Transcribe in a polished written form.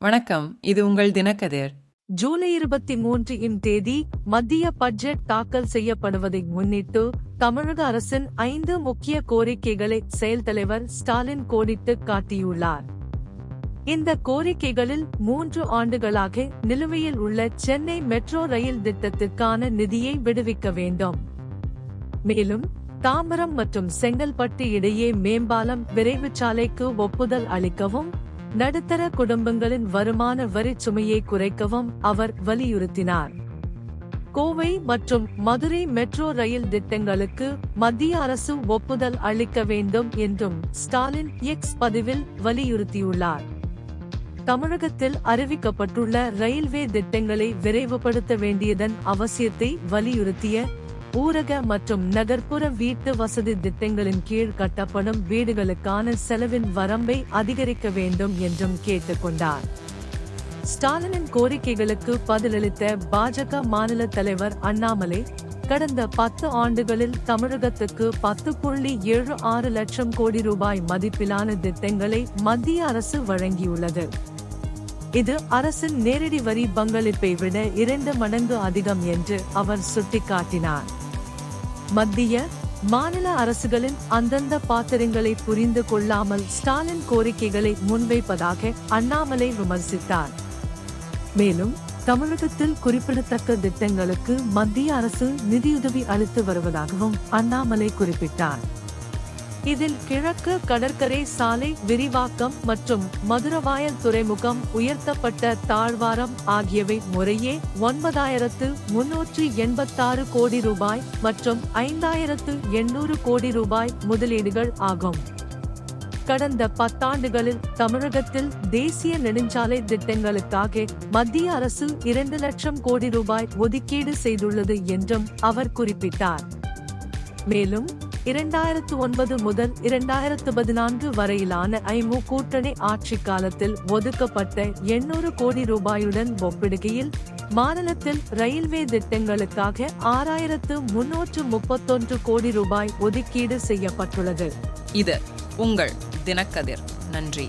வணக்கம். இது உங்கள் தினக்கதிர். ஜூலை 23 இன் தேதி மத்திய பட்ஜெட் தாக்கல் செய்யப்படுவதை முன்னிட்டு தமிழக அரசின் 5 முக்கிய கோரிக்கைகளை செயல்தலைவர் ஸ்டாலின் கோடிட்டு காட்டியுள்ளார். இந்த கோரிக்கைகளில் 3 ஆண்டுகளாக நிலுவையில் உள்ள சென்னை மெட்ரோ ரயில் திட்டத்திற்கான நிதியை விடுவிக்க வேண்டும். மேலும் தாம்பரம் மற்றும் செங்கல்பட்டு இடையே மேம்பாலம் விரைவுச்சாலைக்கு ஒப்புதல் அளிக்கவும், நடுத்தர குடும்பங்களின் வருமான வரி சுமையை குறைக்கவும் அவர் வலியுறுத்தினார். கோவை மற்றும் மதுரை மெட்ரோ ரயில் திட்டங்களுக்கு மத்திய அரசு ஒப்புதல் அளிக்க வேண்டும் என்றும் ஸ்டாலின் எக்ஸ் பதிவில் வலியுறுத்தியுள்ளார். தமிழகத்தில் அறிவிக்கப்பட்டுள்ள ரயில்வே திட்டங்களை விரைவுபடுத்த வேண்டியதன் அவசியத்தை வலியுறுத்திய ஊரக மற்றும் நகர்ப்புற வீட்டு வசதி திட்டங்களின் கீழ் கட்டப்படும் வீடுகளுக்கான செலவின் வரம்பை அதிகரிக்க வேண்டும் என்றும் கேட்டுக்கொண்டார். ஸ்டாலினின் கோரிக்கைகளுக்கு பதிலளித்த பாஜக மாநில தலைவர் அண்ணாமலை, கடந்த 10 ஆண்டுகளில் தமிழகத்துக்கு 10.76 லட்சம் கோடி ரூபாய் மதிப்பிலான திட்டங்களை மத்திய அரசு வழங்கியுள்ளது. இது அரசின் நேரடி வரி பங்களிப்பை விட 2 மடங்கு அதிகம் என்று அவர் சுட்டிக்காட்டினார். மத்திய, மாநில அரசுகளின் அந்தந்த பாத்திரங்களை புரிந்து கொள்ளாமல் ஸ்டாலின் கோரிக்கைகளை முன்வைப்பதாக அண்ணாமலை விமர்சித்தார். மேலும் தமிழகத்தில் குறிப்பிடத்தக்க திட்டங்களுக்கு மத்திய அரசு நிதியுதவி அளித்து வருவதாகவும் அண்ணாமலை குறிப்பிட்டார். இதில் கிழக்கு கடற்கரை சாலை விரிவாக்கம் மற்றும் மதுரவாயல் துறைமுகம் உயர்த்தப்பட்ட தாழ்வாரம் ஆகியவை முறையே 9,386 கோடி ரூபாய் மற்றும் 5,800 கோடி ரூபாய் முதலீடுகள் ஆகும். கடந்த 10 ஆண்டுகளில் தமிழகத்தில் தேசிய நெடுஞ்சாலை திட்டங்களுக்காக மத்திய அரசு 2 லட்சம் கோடி ரூபாய் ஒதுக்கீடு செய்துள்ளது என்றும் அவர் குறிப்பிட்டார். மேலும் 2009 முதல் 2014 வரையிலான ஐமு கூட்டணி ஆட்சி காலத்தில் ஒதுக்கப்பட்ட 800 கோடி ரூபாயுடன் ஒப்பிடுகையில் மாநிலத்தில் ரயில்வே திட்டங்களுக்காக 6,331 கோடி ரூபாய் ஒதுக்கீடு செய்யப்பட்டுள்ளது. இது உங்கள் தினக்கதிர். நன்றி.